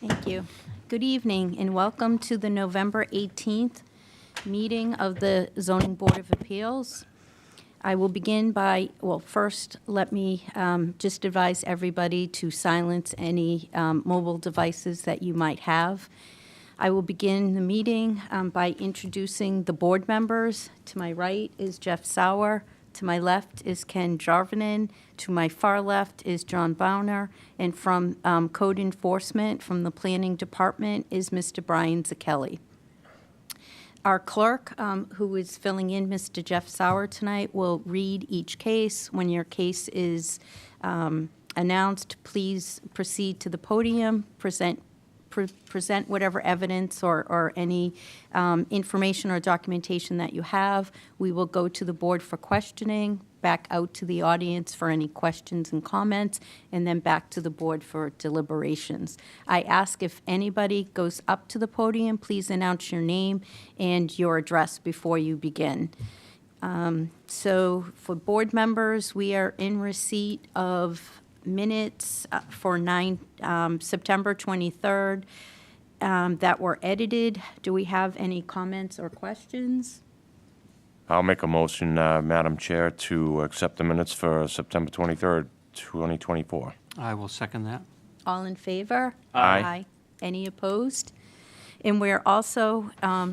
Thank you. Good evening and welcome to the November 18th meeting of the Zoning Board of Appeals. I will begin by, well, first let me just advise everybody to silence any mobile devices that you might have. I will begin the meeting by introducing the board members. To my right is Jeff Sauer. To my left is Ken Jarvinen. To my far left is John Bowner. And from Code Enforcement from the Planning Department is Mr. Brian Zakelli. Our clerk, who is filling in Mr. Jeff Sauer tonight, will read each case. When your case is announced, please proceed to the podium, present whatever evidence or any information or documentation that you have. We will go to the board for questioning, back out to the audience for any questions and comments, and then back to the board for deliberations. I ask if anybody goes up to the podium, please announce your name and your address before you begin. So for board members, we are in receipt of minutes for September 23rd that were edited. Do we have any comments or questions? I'll make a motion, Madam Chair, to accept the minutes for September 23rd, 2024. I will second that. All in favor? Aye. Any opposed? And we're also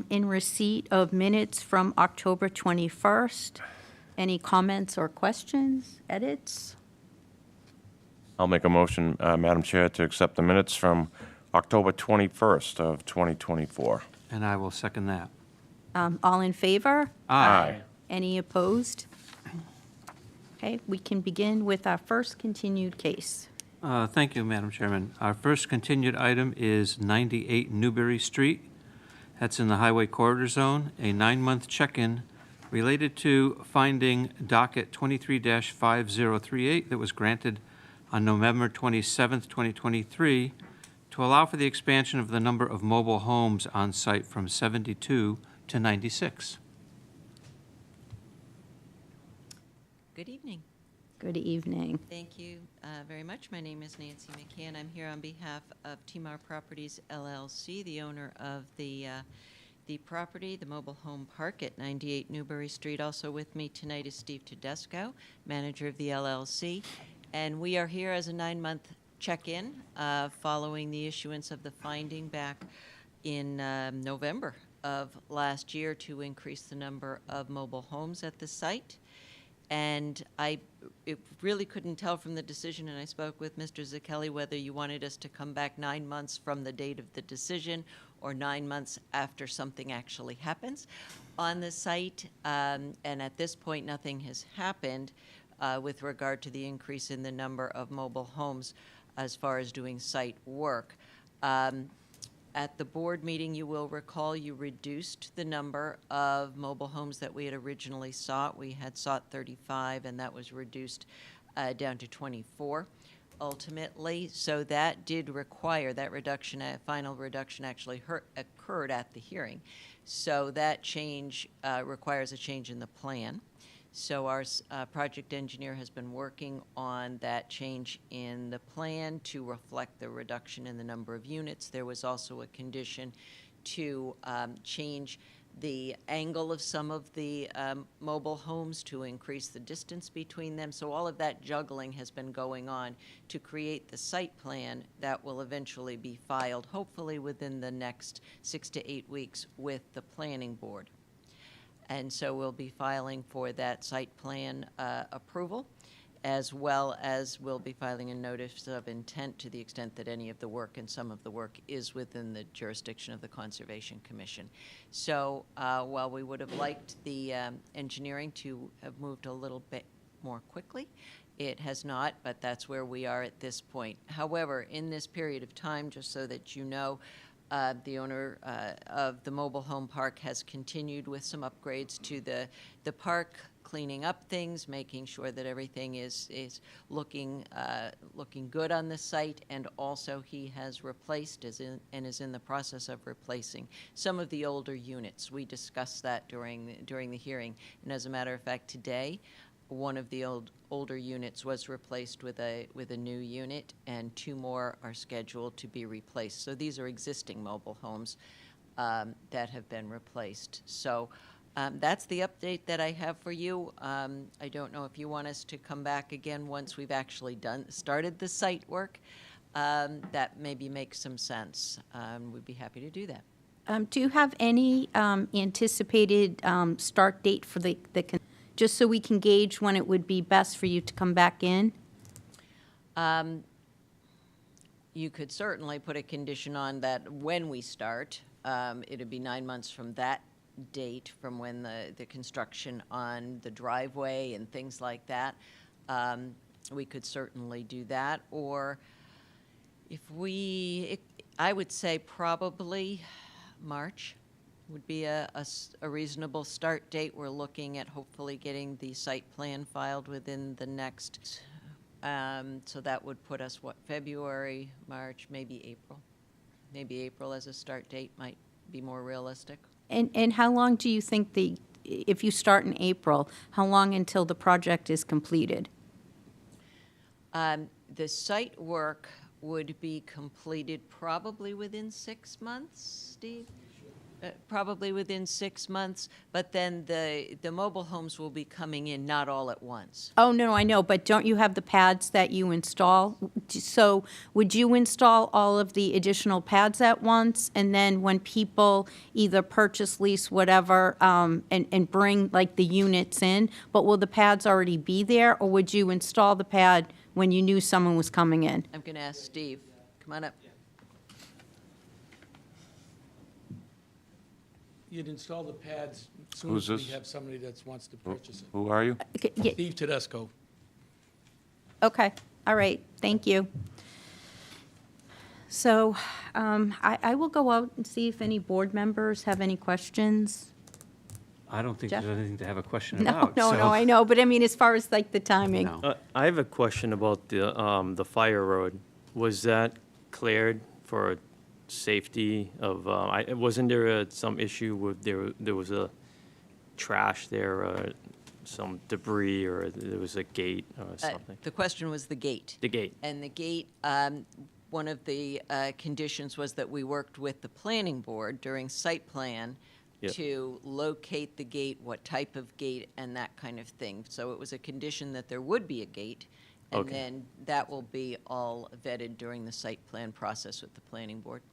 in receipt of minutes from October 21st. Any comments or questions, edits? I'll make a motion, Madam Chair, to accept the minutes from October 21st of 2024. And I will second that. All in favor? Aye. Any opposed? Okay, we can begin with our first continued case. Thank you, Madam Chairman. Our first continued item is 98 Newbury Street. That's in the Highway Corridor Zone, a 9-month check-in related to finding docket 23-5038 that was granted on November 27th, 2023, to allow for the expansion of the number of mobile homes on site from 72 to 96. Good evening. Good evening. Thank you very much. My name is Nancy McCann. I'm here on behalf of Timar Properties LLC, the owner of the property, the mobile home park at 98 Newbury Street. Also with me tonight is Steve Tedesco, manager of the LLC. And we are here as a 9-month check-in following the issuance of the finding back in November of last year to increase the number of mobile homes at the site. And it really couldn't tell from the decision, and I spoke with Mr. Zakelli whether you wanted us to come back 9 months from the date of the decision or 9 months after something actually happens on the site. And at this point, nothing has happened with regard to the increase in the number of mobile homes as far as doing site work. At the board meeting, you will recall you reduced the number of mobile homes that we had originally sought. We had sought 35, and that was reduced down to 24 ultimately. So that did require, that reduction, final reduction actually occurred at the hearing. So that change requires a change in the plan. So our project engineer has been working on that change in the plan to reflect the reduction in the number of units. There was also a condition to change the angle of some of the mobile homes to increase the distance between them. So all of that juggling has been going on to create the site plan that will eventually be filed, hopefully within the next 6 to 8 weeks with the planning board. And so we'll be filing for that site plan approval, as well as we'll be filing a notice of intent to the extent that any of the work and some of the work is within the jurisdiction of the Conservation Commission. So while we would have liked the engineering to have moved a little bit more quickly, it has not, but that's where we are at this point. However, in this period of time, just so that you know, the owner of the mobile home park has continued with some upgrades to the park, cleaning up things, making sure that everything is looking good on the site, and also he has replaced and is in the process of replacing some of the older units. We discussed that during the hearing, and as a matter of fact, today one of the older units was replaced with a new unit, and 2 more are scheduled to be replaced. So these are existing mobile homes that have been replaced. So that's the update that I have for you. I don't know if you want us to come back again once we've actually started the site work. That maybe makes some sense. We'd be happy to do that. Do you have any anticipated start date for just so we can gauge when it would be best for you to come back in? You could certainly put a condition on that when we start. It'd be 9 months from that date, from when the construction on the driveway and things like that. We could certainly do that. Or I would say probably March would be a reasonable start date. We're looking at hopefully getting the site plan filed within the next, so that would put us, February, March, maybe April. Maybe April as a start date might be more realistic. And how long do you think if you start in April, how long until the project is completed? The site work would be completed probably within 6 months, Steve? Probably within 6 months, but then the mobile homes will be coming in not all at once. Oh, no, I know, but don't you have the pads that you install? So would you install all of the additional pads at once, and then when people either purchase, lease, whatever, and bring like the units in, but will the pads already be there, or would you install the pad when you knew someone was coming in? I'm going to ask Steve. Come on up. You'd install the pads as soon Who's as we this? have somebody that wants to purchase it. Who are you? Okay, yeah, Steve Tedesco. okay, all right, thank you. So I will go out and see if any board members have any questions. I don't think Jeff? there's anything to have a question No, about. no, so- no, I know, but I mean, as far as like the timing. No. I have a question about the fire road. Was that cleared for safety of, wasn't there some issue with, there was a trash there, some debris, or there was a gate or something? The question was the gate. The gate. And the gate, one of the conditions was that we worked with the planning board during site plan Yep. to locate the gate, what type of gate, and that kind of thing. So it was a condition that there would be a gate, and Okay. then that will be all vetted during the site plan process with the planning board.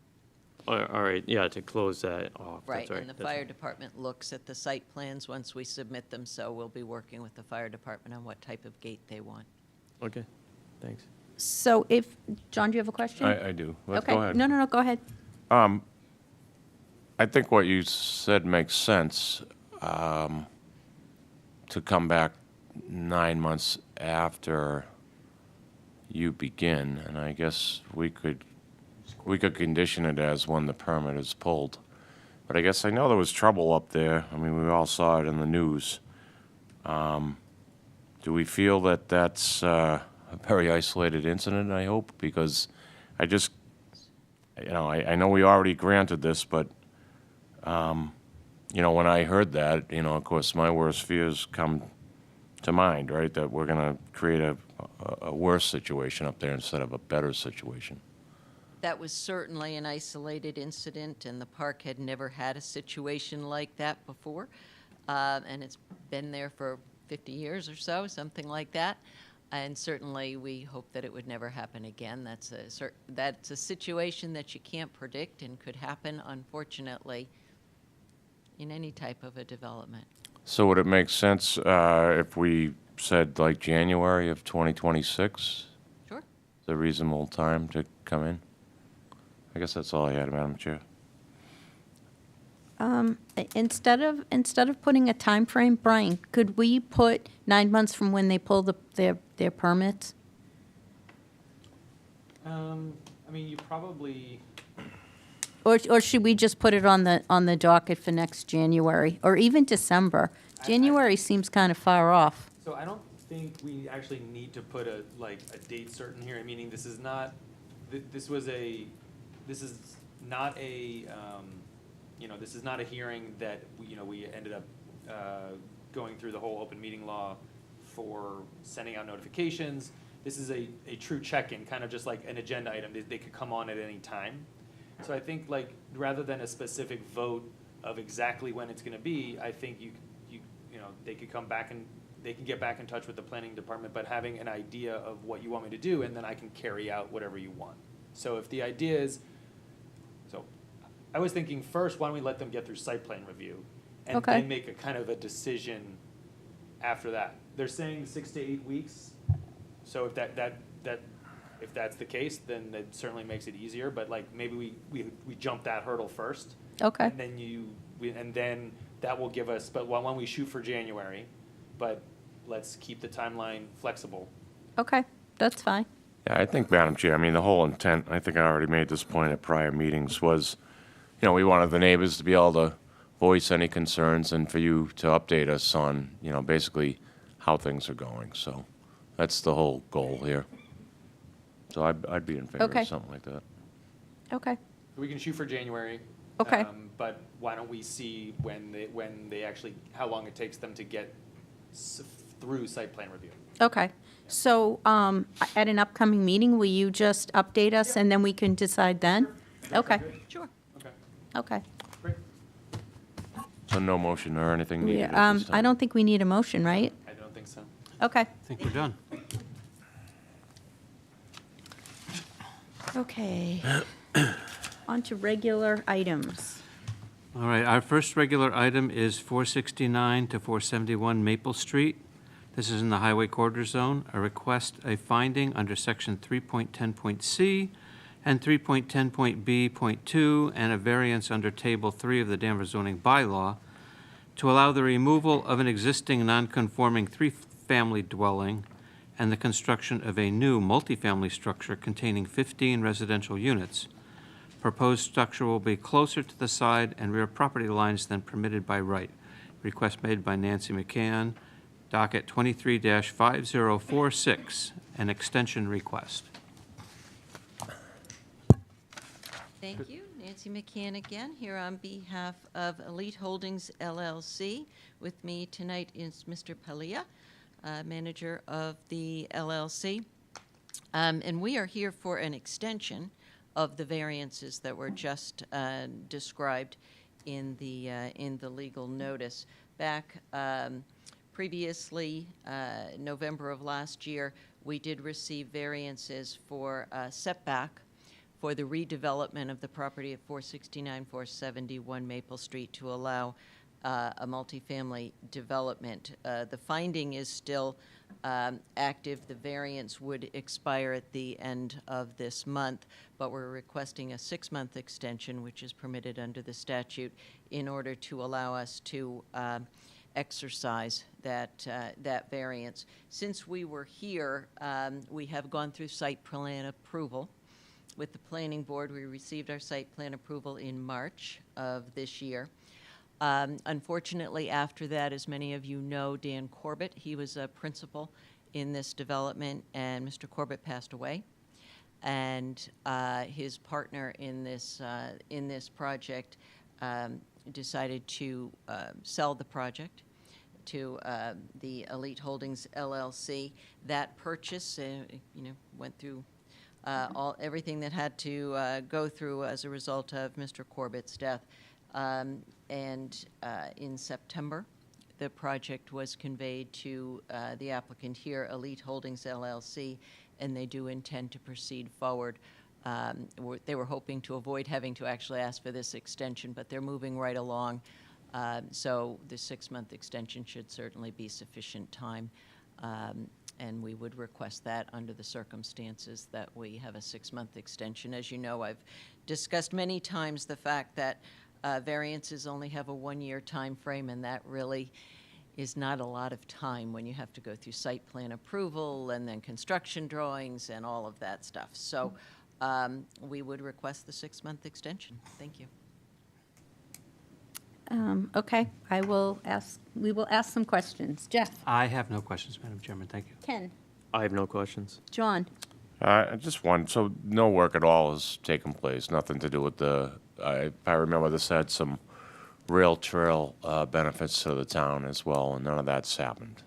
All right, yeah, to close that off. Right, That's and the that's fire department looks at the site plans once we submit them, so we'll be working with the fire department on what type of gate they want. Okay, thanks. So John, do you have a question? I do. Let's Okay. go ahead. No, go ahead. I think what you said makes sense, to come back 9 months after you begin, and I guess we could condition it as when the permit is pulled. But I guess I know there was trouble up there. I mean, we all saw it in the news. Do we feel that that's a very isolated incident, I hope? Because I just, I know we already granted this, but when I heard that, of course, my worst fears come to mind, right? That we're going to create a worse situation up there instead of a better situation. That was certainly an isolated incident, and the park had never had a situation like that before. And it's been there for 50 years or so, something like that. And certainly, we hope that it would never happen again. That's a situation that you can't predict and could happen, unfortunately, in any type of a development. So would it make sense if we said like January of 2026? Sure. Is a reasonable time to come in? I guess that's all I had, Madam Chair. Instead of putting a time frame, Brian, could we put 9 months from when they pull their permits? I mean, you probably, Or should we just put it on the docket for next January, or even December? January seems kind of far off. so I don't think we actually need to put a date certain here, meaning this is not, this is not a, this is not a hearing that, we ended up going through the whole open meeting law for sending out notifications. This is a true check-in, kind of just like an agenda item. They could come on at any time. So I think like, rather than a specific vote of exactly when it's gonna be, I think you know, they could come back and they can get back in touch with the planning department, but having an idea of what you want me to do, and then I can carry out whatever you want. So if the idea is, so I was thinking first, why don't we let them get through site plan review? And Okay. then make a kind of a decision after that. They're saying 6 to 8 weeks. So if if that's the case, then that certainly makes it easier, but like, maybe we jump that hurdle first. Okay. And then and then that will give us, but why don't we shoot for January, but let's keep the timeline flexible. Okay, that's fine. Yeah, I think, Madam Chair, I mean, the whole intent, I think I already made this point at prior meetings, was, you know, we wanted the neighbors to be able to voice any concerns and for you to update us on, you know, basically how things are going. So that's the whole goal here. So I'd be in favor Okay. of something like that. Okay, We can shoot for January. Okay. But why don't we see when they actually, how long it takes them to get through site plan review? okay. So at an upcoming meeting, will you just update us and then we can decide then? Okay, Sure. Okay, okay. great. So no motion or anything needed at Yeah, this time? I don't think we need a motion, right? I don't think so. Okay. I think we're done. Okay. On to regular items. All right, our first regular item is 469 to 471 Maple Street. This is in the Highway Corridor Zone. A request, a finding under Section 3.10.c and 3.10.b.2, and a variance under Table 3 of the Danvers Zoning Bylaw to allow the removal of an existing non-conforming three-family dwelling and the construction of a new multifamily structure containing 15 residential units. Proposed structure will be closer to the side and rear property lines than permitted by right. Request made by Nancy McCann, docket 23-5046, an extension request. Thank you. Nancy McCann again, here on behalf of Elite Holdings LLC. With me tonight is Mr. Palia, manager of the LLC. And we are here for an extension of the variances that were just described in the legal notice. Back previously, November of last year, we did receive variances for setback for the redevelopment of the property at 469, 471 Maple Street to allow a multifamily development. The finding is still active. The variance would expire at the end of this month, but we're requesting a 6-month extension, which is permitted under the statute, in order to allow us to exercise that variance. Since we were here, we have gone through site plan approval with the planning board. We received our site plan approval in March of this year. Unfortunately, after that, as many of you know, Dan Corbett, he was a principal in this development, and Mr. Corbett passed away. And his partner in this project decided to sell the project to the Elite Holdings LLC. That purchase, went through everything that had to go through as a result of Mr. Corbett's death. And in September, the project was conveyed to the applicant here, Elite Holdings LLC, and they do intend to proceed forward. They were hoping to avoid having to actually ask for this extension, but they're moving right along. So the 6-month extension should certainly be sufficient time. And we would request that under the circumstances that we have a 6-month extension. As you know, I've discussed many times the fact that variances only have a 1-year time frame, and that really is not a lot of time when you have to go through site plan approval and then construction drawings and all of that stuff. So we would request the 6-month extension. Thank you. Okay, we will ask some questions. Jeff? I have no questions, Madam Chairman, thank you. Ken? I have no questions. John? Just one, so no work at all has taken place, nothing to do with if I remember, this had some rail trail benefits to the town as well, and none of that's happened.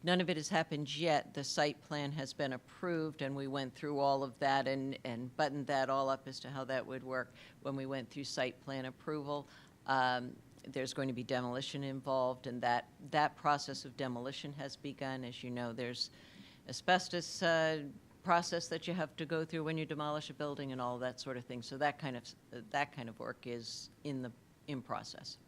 none of it has happened yet. The site plan has been approved, and we went through all of that and buttoned that all up as to how that would work when we went through site plan approval. There's going to be demolition involved, and that process of demolition has begun. As you know, there's asbestos process that you have to go through when you demolish a building and all that sort of thing. So that kind of work is in process.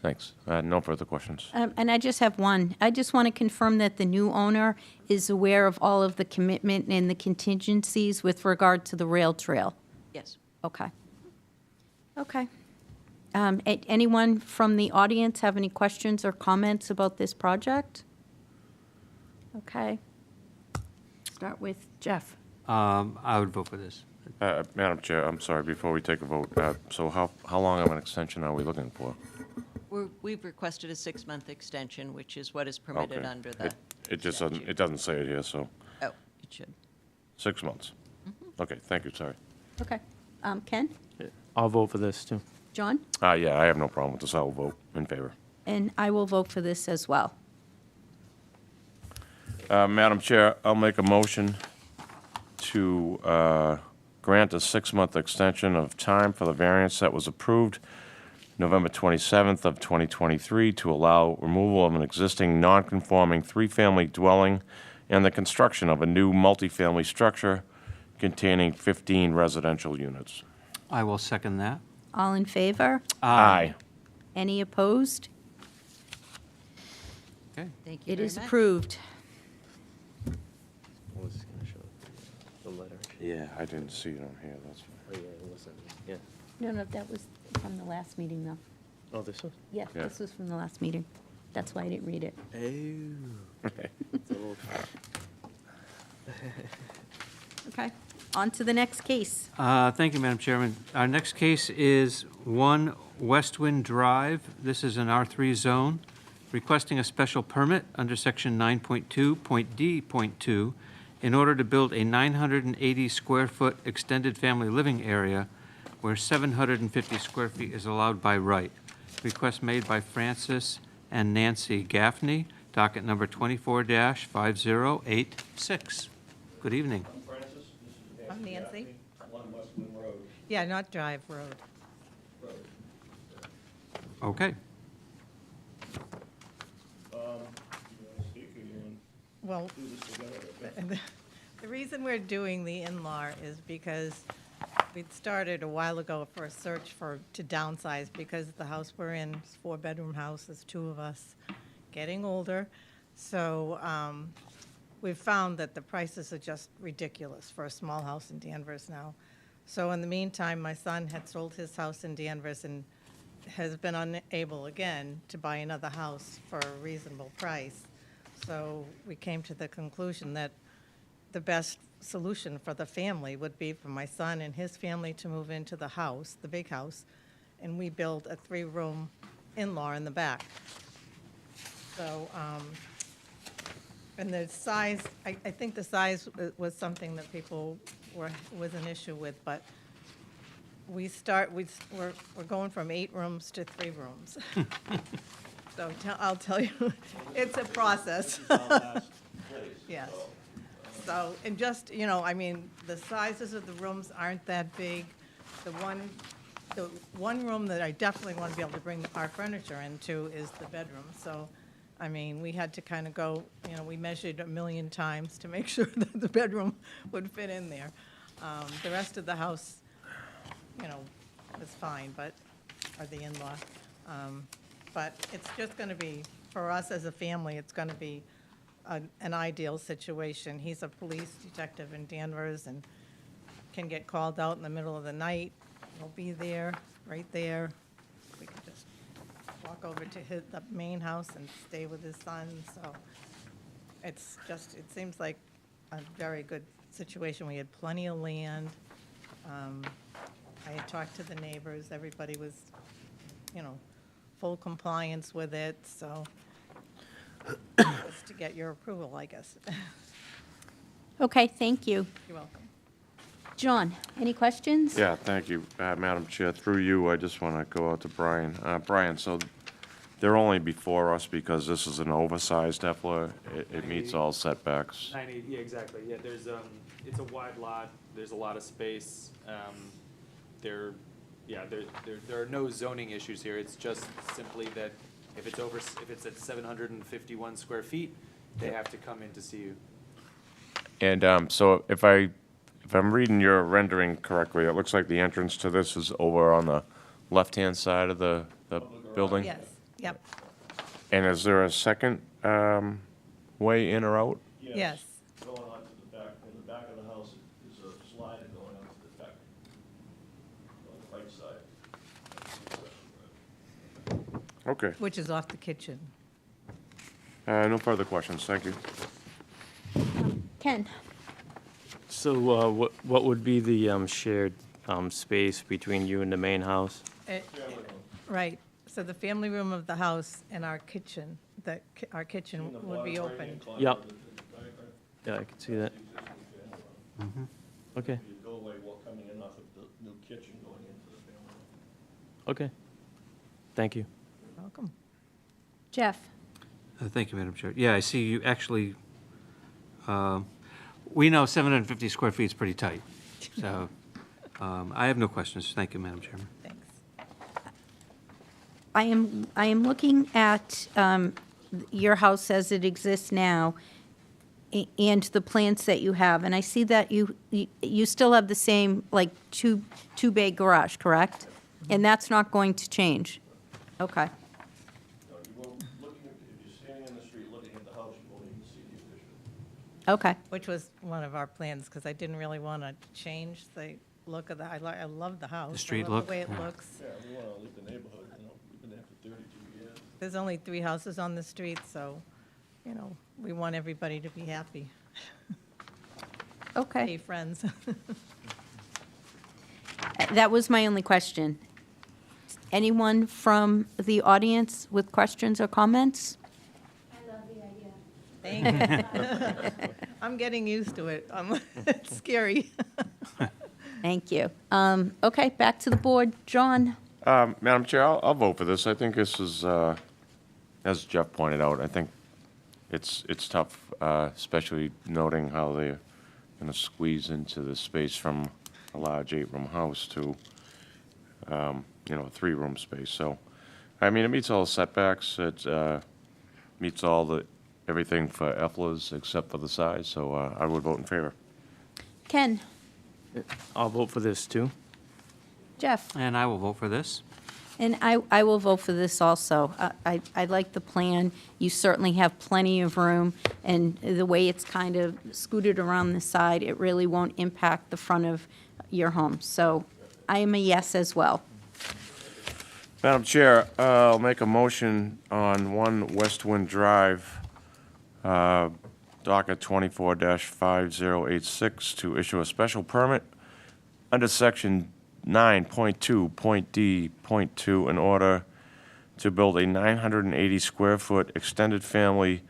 Thanks. No further questions. And I just have one. I just want to confirm that the new owner is aware of all of the commitment and the contingencies with regard to the rail trail. Yes. Okay. Okay. Anyone from the audience have any questions or comments about this project? Okay. Start with Jeff. I would vote for this. Madam Chair, I'm sorry, before we take a vote, so how long of an extension are we looking for? We've requested a 6-month extension, which is what is permitted Okay. under the It just statute. it doesn't say it here, so Oh, it should. 6 months. Okay, thank you, sorry. Okay. Ken? I'll vote for this, too. John? Yeah, I have no problem with this. I will vote in favor. And I will vote for this as well. Madam Chair, I'll make a motion to grant a 6-month extension of time for the variance that was approved November 27th of 2023 to allow removal of an existing non-conforming 3-family dwelling and the construction of a new multifamily structure containing 15 residential units. I will second that. All in favor? Aye. Any opposed? Okay. Thank you It very is much. approved. I was just gonna show the letter. Yeah, I didn't see it on here, that's fine. Oh, yeah, it wasn't, yeah. No, that was from the last meeting, though. Oh, this one? Yeah, Yeah. this was from the last meeting. That's why I didn't read it. Oh. It's a little- Okay. On to the next case. Thank you, Madam Chairman. Our next case is 1 Westwind Drive. This is an R3 zone, requesting a special permit under Section 9.2.D.2 in order to build a 980-square-foot extended family living area where 750 square feet is allowed by right. Request made by Francis and Nancy Gaffney, docket number 24-5086. Good evening. I'm Nancy. Yeah, not Drive Road. Okay. Well, the reason we're doing the in-law is because we'd started a while ago for a search to downsize because the house we're in is a 4-bedroom house, there's 2 of us, getting older. So we've found that the prices are just ridiculous for a small house in Danvers now. So in the meantime, my son had sold his house in Danvers and has been unable again to buy another house for a reasonable price. So we came to the conclusion that the best solution for the family would be for my son and his family to move into the house, the big house, and we build a 3-room in-law in the back. So, and the size, I think the size was something that people was an issue with, but we're going from 8 rooms to 3 rooms. So I'll tell you, it's a process. Yes. So, and just, I mean, the sizes of the rooms aren't that big. The one room that I definitely want to be able to bring our furniture into is the bedroom. So, I mean, we had to kind of go, we measured 1,000,000 times to make sure that the bedroom would fit in there. The rest of the house, was fine, or the in-law. But it's just going to be, for us as a family, it's going to be an ideal situation. He's a police detective in Danvers and can get called out in the middle of the night. He'll be there, right there. We can just walk over to the main house and stay with his son. So it seems like a very good situation. We had plenty of land. I had talked to the neighbors. Everybody was, full compliance with it, so just to get your approval, I guess. Okay, thank you. You're welcome. John, any questions? Yeah, thank you, Madam Chair. Through you, I just want to go out to Brian. Brian, so They're only before us because this is an oversized EFLA. It meets all setbacks. 90, yeah, exactly, yeah, there's, it's a wide lot, there's a lot of space. There are no zoning issues here, it's just simply that if it's at 751 square feet, they have to come in to see you. And so if I'm reading your rendering correctly, it looks like the entrance to this is over on the left-hand side of the building? Yes, yep, And is there a second way in or out? yes. Going on to the back, in the back of the house is a slide going onto the deck on the right side. Okay. Which is off the kitchen. No further questions, thank you. Ken? So what would be the shared space between you and the main house? Right, so the family room of the house and our kitchen, our kitchen would be open. Yep. Yeah, I can see that. Okay, You go away, coming in off of the new kitchen going into the family room. okay. Thank you. Welcome. Jeff? Thank you, Madam Chair. Yeah, I see you actually, we know 750 square feet is pretty tight. So I have no questions. Thank you, Madam Chairman. Thanks. I am looking at your house as it exists now and the plans that you have, and I see that you still have the same, like, two-bay garage, correct? And that's not going to change? Okay. No, you won't, if you're standing in the street looking at the house, you won't even see the addition. Okay. Which was one of our plans, because I didn't really want to change the look of I love the house. street I love look? the way it Yeah. looks. Yeah, we want to leave the neighborhood, we've been there for 32 years. There's only 3 houses on the street, so, we want everybody to be happy. Hey, Okay. friends. That was my only question. Anyone from the audience with questions or comments? Thank you. I'm getting used to it. It's scary. Thank you. Okay, back to the board. John? Madam Chair, I'll vote for this. I think this is, as Jeff pointed out, I think it's tough, especially noting how they're going to squeeze into the space from a large 8-room house to, a 3-room space. So, I mean, it meets all the setbacks. It meets everything for EFLAs except for the size, so I would vote in favor. Ken? I'll vote for this too. Jeff? And I will vote for this. And I will vote for this also. I like the plan. You certainly have plenty of room, and the way it's kind of scooted around the side, it really won't impact the front of your home. So I am a yes as well. Madam Chair, I'll make a motion on 1 Westwind Drive, docket 24-5086, to issue a special permit under Section 9.2.d.2 in order to build a 980-square-foot extended family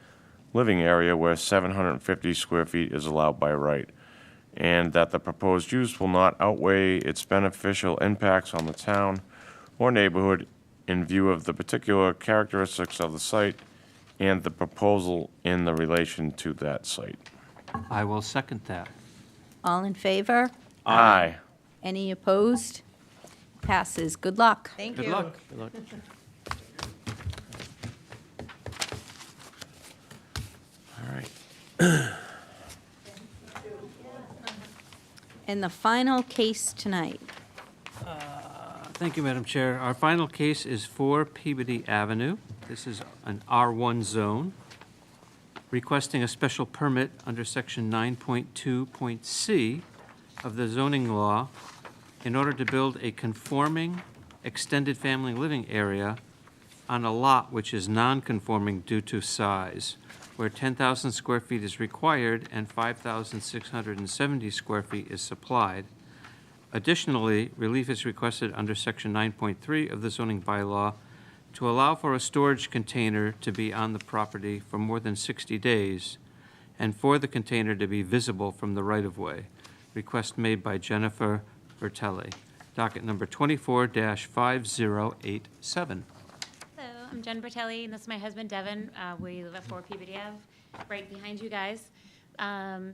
living area where 750 square feet is allowed by right, and that the proposed use will not outweigh its beneficial impacts on the town or neighborhood in view of the particular characteristics of the site and the proposal in the relation to that site. I will second that. All in favor? Aye. Any opposed? Passes. Good luck. Thank Good you. luck. Good luck. All right. And the final case tonight. Thank you, Madam Chair. Our final case is 4 Peabody Avenue. This is an R1 zone, requesting a special permit under Section 9.2.c of the zoning law in order to build a conforming extended family living area on a lot which is non-conforming due to size, where 10,000 square feet is required and 5,670 square feet is supplied. Additionally, relief is requested under Section 9.3 of the zoning bylaw to allow for a storage container to be on the property for more than 60 days and for the container to be visible from the right-of-way. Request made by Jennifer Vertelli. Docket number 24-5087. Hello, I'm Jen Bertelli, and this is my husband Devin. We live at 4 Peabody Ave, right behind you guys. Devin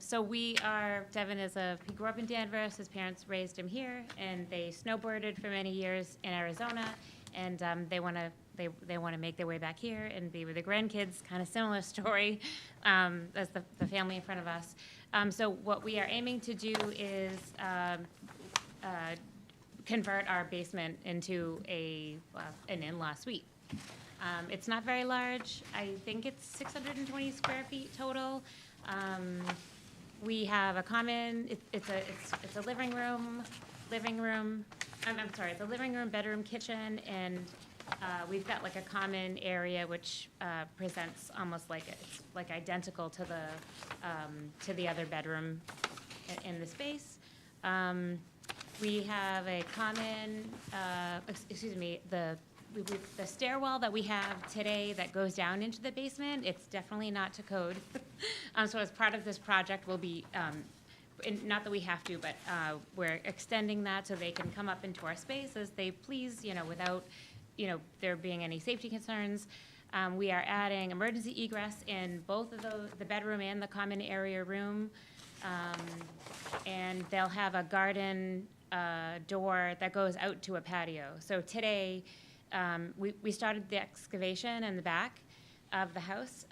he grew up in Danvers, his parents raised him here, and they snowboarded for many years in Arizona, and they want to make their way back here and be with the grandkids, kind of similar story as the family in front of us. So what we are aiming to do is convert our basement into an in-law suite. It's not very large. I think it's 620 square feet total. We have a common, it's a living room, it's a living room, bedroom, kitchen, and we've got like a common area which presents almost like it's like identical to the other bedroom in the space. We have a common, the stairwell that we have today that goes down into the basement, it's definitely not to code. So as part of this project, we'll be, not that we have to, but we're extending that so they can come up into our space as they please, without, there being any safety concerns. We are adding emergency egress in both of the bedroom and the common area room. And they'll have a garden door that goes out to a patio. So today, we started the excavation in the back of the house.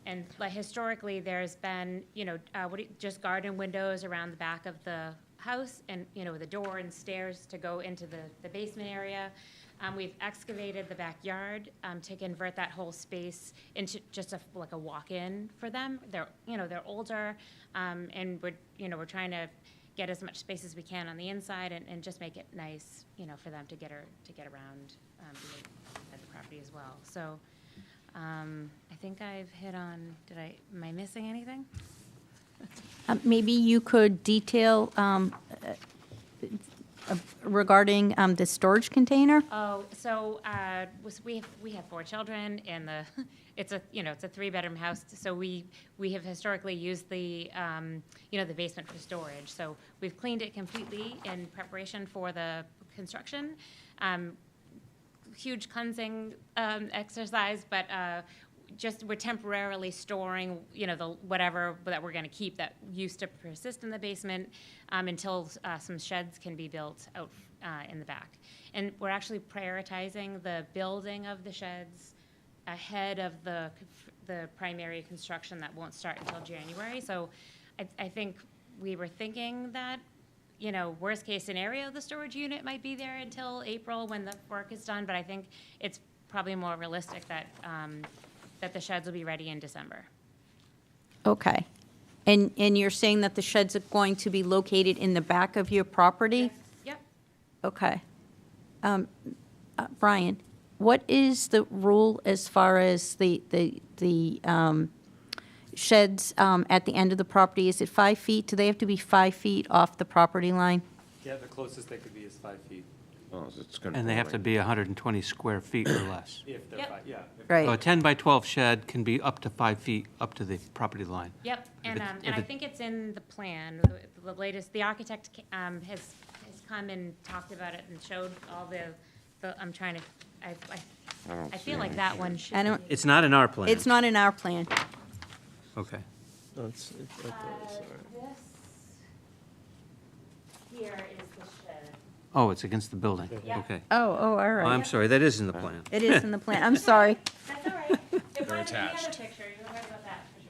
And like historically, there's been, just garden windows around the back of the house and, with a door and stairs to go into the basement area. We've excavated the backyard to convert that whole space into just like a walk-in for them. They're older, and we're trying to get as much space as we can on the inside and just make it nice, for them to get around at the property as well. So I think I've hit on, am I missing anything? Maybe you could detail regarding the storage container? Oh, so we have 4 children, and it's a 3-bedroom house. So we have historically used the the basement for storage. So we've cleaned it completely in preparation for the construction. Huge cleansing exercise, but just we're temporarily storing, the whatever that we're going to keep that used to persist in the basement until some sheds can be built out in the back. And we're actually prioritizing the building of the sheds ahead of the primary construction that won't start until January. So I think we were thinking that, worst case scenario, the storage unit might be there until April when the work is done, but I think it's probably more realistic that that the sheds will be ready in December. Okay. And you're saying that the sheds are going to be located in the back of your property? Yep. Okay. Brian, what is the rule as far as the sheds at the end of the property? Is it 5 feet? Do they have to be 5 feet off the property line? Yeah, the closest they could be is 5 feet, Oh, it's And they have to be 120 square feet or less. if they're Yep. 5, yeah. So a Right. 10 by 12 shed can be up to 5 feet up to the property line. Yep, and if I it- think it's in the plan, the latest, the architect has come and talked about it and showed all I'm trying to, I feel like that one should I don't- be. It's not in our plan. It's not in our plan. Okay. This here is the shed. Oh, it's against the building. Yeah. Okay. Oh, all Oh, right. I'm sorry, that is in the plan. It is in the plan. I'm sorry. That's all right. It was in the other picture, you're right about that, for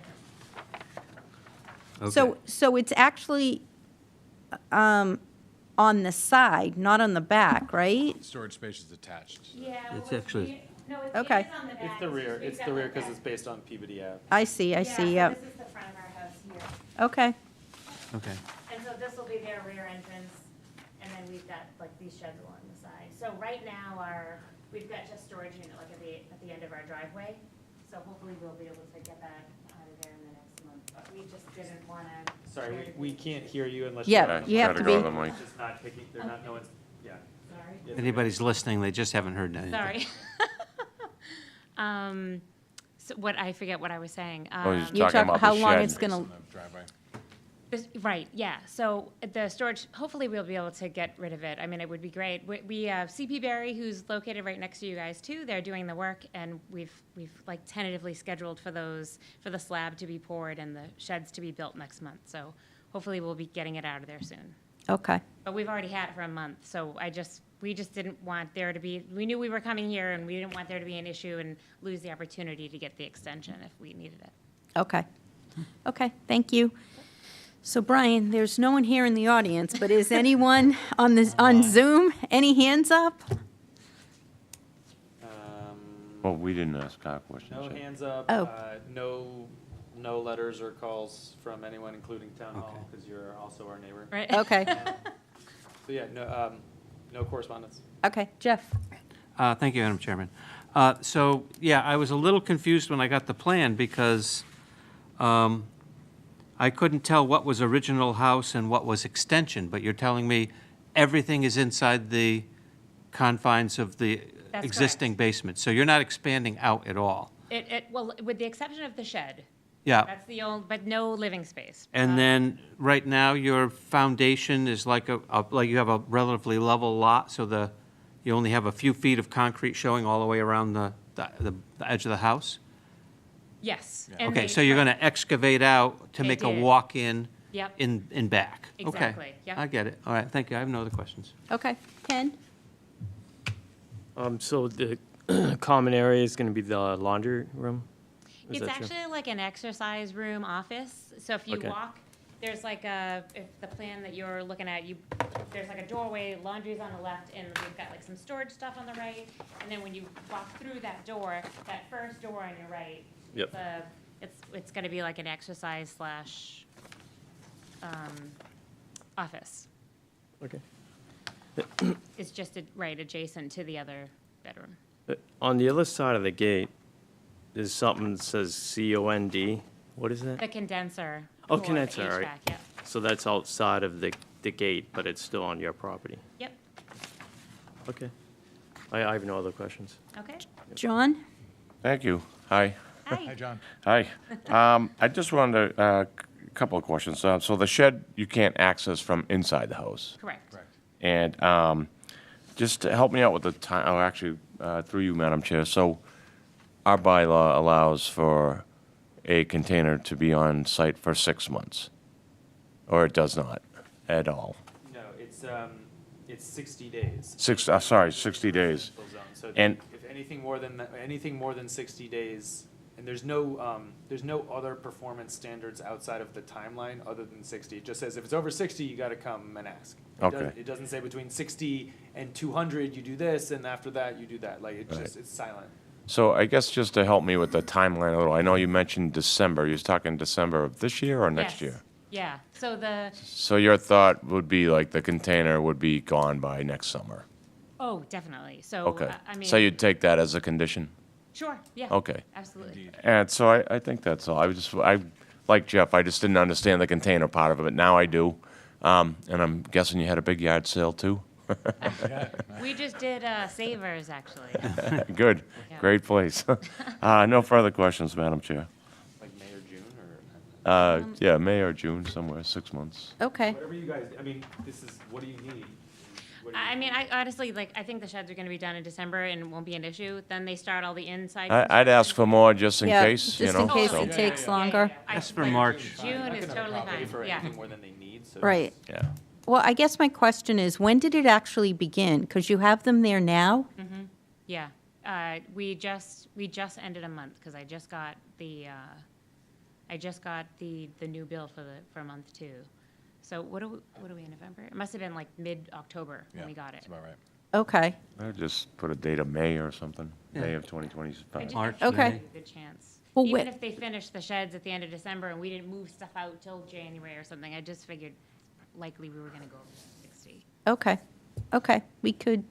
sure. Okay. So it's actually on the side, not on the back, right? Storage space is attached. Yeah. It's actually- No, it's Okay. on the back. It's the rear, We've it's got the rear like because that. it's based on Peabody Ave. I see, So yep. this is the front of our house here. Okay. Okay. And so this will be their rear entrance, and then we've got like these sheds along the side. So right now we've got just storage unit like at the end of our driveway. So hopefully we'll be able to get that out of there in the next month. But we just didn't want to. Sorry, we can't hear you unless. Yeah, you're on the you have mic. to Gotta go be- to the mic. It's just not picking, they're not, no one's, yeah. Sorry. Yes. Anybody's listening, they just haven't heard anything. Sorry. So I forget what I was saying. Oh, he's You're talking about how the long shed. it's gonna, On the driveway. Right, yeah. So the storage, hopefully we'll be able to get rid of it. I mean, it would be great. We have CP Berry, who's located right next to you guys too. They're doing the work, and we've like tentatively scheduled for the slab to be poured and the sheds to be built next month. So hopefully we'll be getting it out of there soon. Okay, But we've already had it for a month, so we just didn't want there to be, we knew we were coming here, and we didn't want there to be an issue and lose the opportunity to get the extension if we needed it. okay. Okay, thank you. So Brian, there's no one here in the audience, but is anyone on Zoom? Any hands up? Well, we didn't ask our questions No yet. hands up. Oh. No letters or calls from anyone, including Town Hall, because you're also our neighbor. Right? Okay, So yeah, no correspondence. okay, Jeff? Thank you, Madam Chairman. So, yeah, I was a little confused when I got the plan because I couldn't tell what was original house and what was extension, but you're telling me everything is inside the confines of the That's existing correct. basement. So you're not expanding out at all? Well, with the exception of the shed. Yeah. That's the only, but no living space. And then, right now, your foundation is like like you have a relatively level lot, so you only have a few feet of concrete showing all the way around the edge of the house? Yes. and Okay, they- so you're going to excavate out to They make a did. walk-in Yep. in back? Okay. Exactly, yep. I get it. All right, thank you. I have no other questions. Okay, Ken? So the common area is gonna be the laundry room? Is It's that true? actually like an exercise room office. So if you Okay. walk, there's like if the plan that you're looking at, there's like a doorway, laundry's on the left, and we've got like some storage stuff on the right. And then when you walk through that door, that first door on your right, Yep. it's gonna be like an exercise slash office. Okay. It's just right adjacent to the other bedroom. On the other side of the gate, there's something that says COND. What is that? The condenser. Oh, for the condenser, all right. HVAC, Yep, So that's outside of the gate, but it's still on your property? yep, Okay. I have no other questions. okay. John? Thank you. Hi. Hi. John. Hi. I just wanted a couple of questions. So the shed, you can't access from inside the house. Correct. And just to help me out with the time, oh, actually, through you, Madam Chair. So our bylaw allows for a container to be on site for 6 months, or it does not at all. No, it's 60 days. 60 days. Residential zone. So And- if anything more than 60 days, and there's no other performance standards outside of the timeline other than 60. It just says if it's over 60, you got to come and ask. Okay. It doesn't say between 60 and 200 you do this, and after that you do that. Like Right. it's silent. So I guess just to help me with the timeline a little, I know you mentioned December. You was talking December of this year or next Yes. year? Yeah, So your thought would be like the container would be gone by next summer? oh, definitely. So, Okay. I mean. So you'd take that as a condition? Sure, yeah. Okay. Absolutely. And so I think that's all. Like Jeff, I just didn't understand the container part of it. Now I do. And I'm guessing you had a big yard sale too? We just did Savers, actually. Good. Yeah. Great place. No further questions, Madam Chair. Like May or June or Yeah, May or June, somewhere, 6 months. Okay, whatever you guys. I mean, what do you need? What do you I mean, I honestly, I think the sheds are gonna be done in December and it won't be an issue. Then they start all the inside. I'd ask for more just in yeah, case, you just know. in case so- it takes longer. That's for March. June is totally pay for fine, yeah. anything more than they need. So Right. Yeah. Well, I guess my question is, when did it actually begin? Because you have them there now? Yeah, we just ended a month, because I just got the new bill for month 2. So what are we in November? It must have been like mid-October when we got it. Okay, I'd just put a date of May or something, May of I 2025. just March, think Okay. there's a good chance. Well, Even wait- if they finished the sheds at the end of December and we didn't move stuff out till January or something, I just figured likely we were gonna go over 60. okay, we could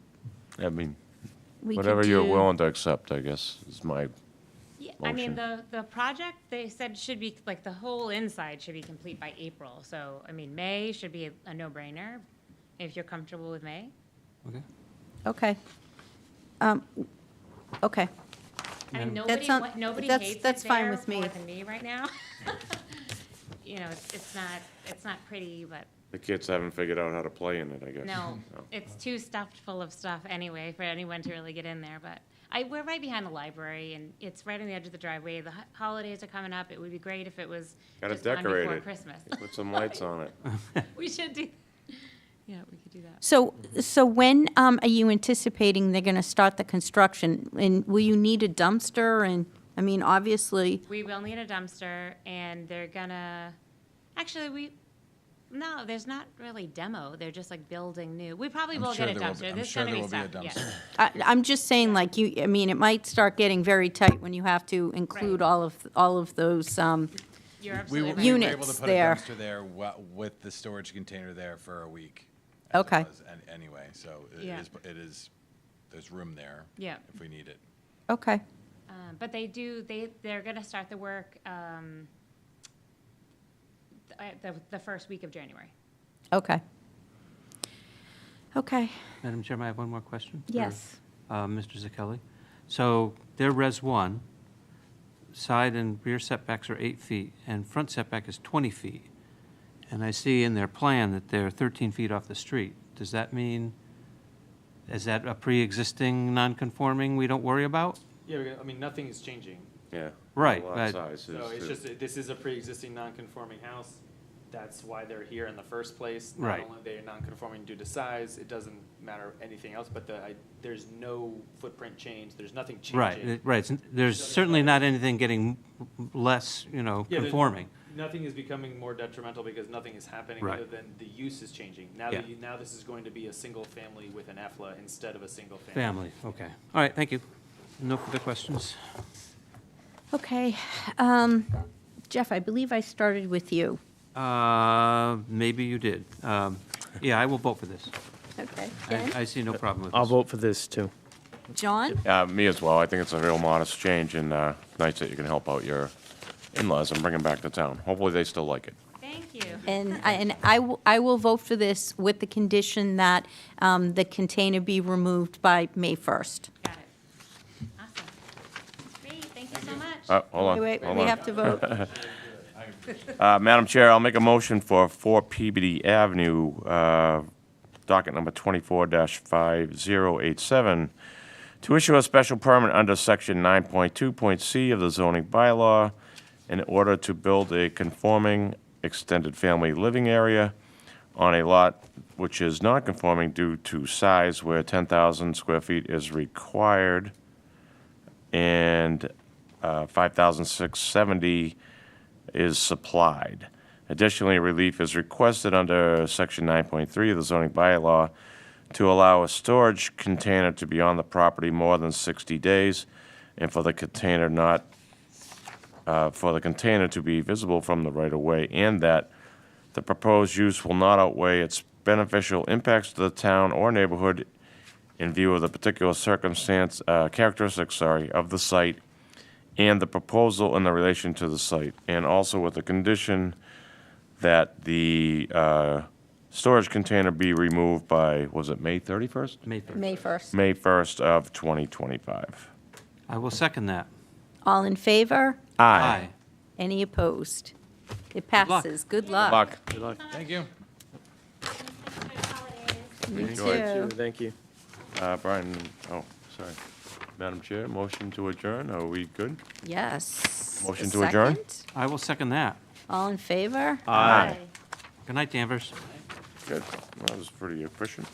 I mean, do. whatever you're willing to accept, I guess, is my, Yeah, I mean, Motion. the project, they said should be, like, the whole inside should be complete by April. So, I mean, May should be a no-brainer, if you're comfortable with May. Okay. Okay. Okay, I mean, That's not- nobody that's- hates it that's fine there with me. more than me right now. you know, it's not pretty, but The kids haven't figured out how to play in it, I guess. no, it's too stuffed full of stuff anyway for anyone to really get in there, but we're right behind the library, and it's right on the edge of the driveway. The holidays are coming up. It would be great if it was Gotta just on decorate before it. Christmas. Put some lights on it. We should do, yeah, we could do that. So when are you anticipating they're going to start the construction? And will you need a dumpster? And, I mean, obviously, We will need a dumpster, and they're gonna, actually, no, there's not really demo. They're just like building new. We probably will get a dumpster. There's gonna be stuff, yeah. I'm just saying, like, I mean, it might start getting very tight when you have to include Right. all of those, You're We absolutely were right. Units able to put there. a dumpster there with the storage container there for a week. as it Okay. was Anyway, so Yeah. there's room there. Yeah. If we need it. okay. But they're gonna start the work, the first week of January. Okay. Okay, Madam Chairman, I have one more question. for, yes. Mr. Zakelli. So their Res 1, side and rear setbacks are 8 feet, and front setback is 20 feet. And I see in their plan that they're 13 feet off the street. Does that mean, is that a pre-existing non-conforming we don't worry about? Yeah, I mean, nothing is changing. Yeah. Right, Lot but- size So is it's too. just, this is a pre-existing non-conforming house. That's why they're here in the first place. Right. Not only they're non-conforming due to size, it doesn't matter anything else, but there's no footprint change, there's nothing changing. Right, right. There's certainly not anything getting less, Yeah, there's- conforming. Nothing is becoming more detrimental because nothing is happening Right. other than the use is changing. Now Yeah. now this is going to be a single family with an EFLA instead of a single family. Family, okay. All right, thank you. No further questions? Okay. Jeff, I believe I started with you. Maybe you did. Yeah, I will vote for this. Okay. I see no problem with this. I'll vote for this, too. John? Me as well. I think it's a real modest change, and nice that you can help out your in-laws and bring them back to town. Hopefully, they still like it. Thank you. And I will vote for this with the condition that the container be removed by May 1st. Got it. Awesome. Great, thank you so much. Hold on, Wait, hold we on. have to vote. Madam Chair, I'll make a motion for 4 Peabody Avenue, docket number 24-5087, to issue a special permit under Section 9.2.c of the zoning bylaw in order to build a conforming extended family living area on a lot which is not conforming due to size where 10,000 square feet is required and 5,670 is supplied. Additionally, relief is requested under Section 9.3 of the zoning bylaw to allow a storage container to be on the property more than 60 days and for the container to be visible from the right-of-way, and that the proposed use will not outweigh its beneficial impacts to the town or neighborhood in view of the particular characteristics of the site and the proposal in the relation to the site, and also with the condition that the storage container be removed by, was it May 31st? May 1st. May 1st. May 1st of 2025. I will second that. All in favor? Aye. Any opposed? It luck. passes. Good luck. Luck. Good luck. Thank you. You Enjoy. too. Thank you. Brian, oh, sorry. Madam Chair, motion to adjourn, are we good? Yes. Motion to adjourn? Second? I will second that. All in favor? Aye. Good night, Danvers. Good. That was pretty efficient.